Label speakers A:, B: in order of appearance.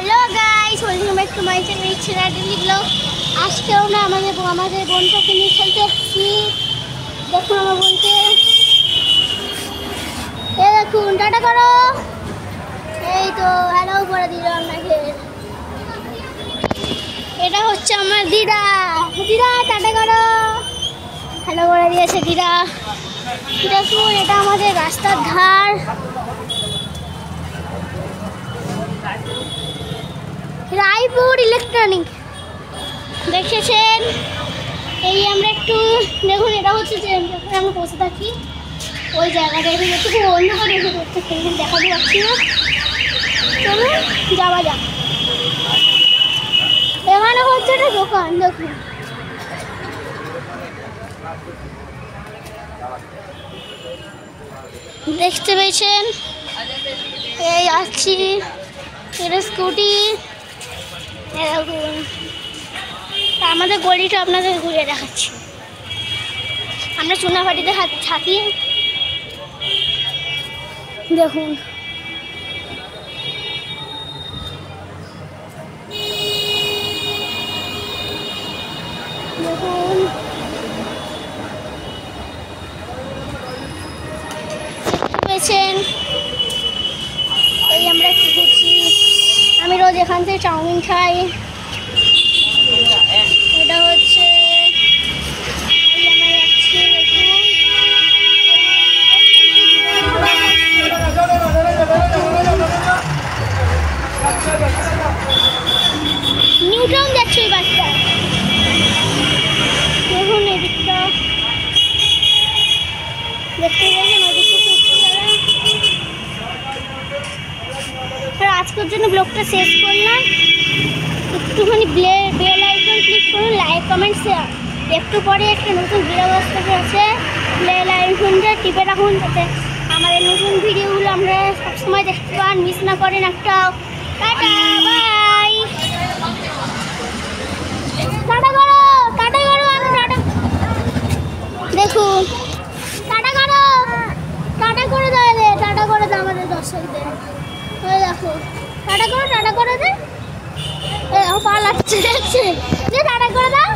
A: Hello guys, welcome back to my channel ইচ্ছা daily blog. আজকেও না আমাদের বোনটাকে নিয়ে খেলতে এসেছি। দেখুন আমার বোনকে, এ দেখুন, টাটা করো। এই তো হ্যালো করে দিল আপনাকে। এটা হচ্ছে আমার দিদা। দিদা টাটা করো। হ্যালো করে দিয়েছে দিদা। দেখুন এটা আমাদের রাস্তার ধার। রায়পুর ইলেকট্রনিক দেখেছেন। এই আমরা একটু দেখুন, এটা হচ্ছে যে আমরা বসে থাকি ওই জায়গাটা। এখানে একটু খুব অন্ধকার এসে করতে দেখাতে পাচ্ছি না। চলুন যাওয়া যাক। এখানে হচ্ছে একটা দোকান, দেখুন দেখতে পেয়েছেন। এই আসছি, এটা স্কুটি। আমাদের গলিটা আপনাদের ঘুরে দেখাচ্ছি। আমরা চুনাভাটিতে থাকি। দেখুন দেখুন পেয়েছেন। এই আমরা কি করছি, আমি রোজ এখান থেকে চাউমিন খাই। এটা হচ্ছে নিউটন যাচ্ছে ওই বাচ্চা। দেখুন এদিকটা দেখতে পেয়েছেন। আজকের জন্য ব্লগটা শেষ করলাম। একটুখানি বেল আইকন ক্লিক করুন, লাইক কমেন্ট শেয়ার। একটু পরে একটা নতুন ভিডিও আসতে আছে, বেল আইকনটা টিপে রাখুন যাতে আমাদের নতুন ভিডিওগুলো আমরা সবসময় দেখতে পান, মিস না করেন একটাও। Tata bye. টাটা করো, টাটা করো, টাটা। দেখুন টাটা করো, টাটা করে দাও রে, টাটা করে দাও আমাদের দর্শকদের। দেখো টাটা করে দে। পালাচ্ছে, দেখছে যে টাটা করে দাও।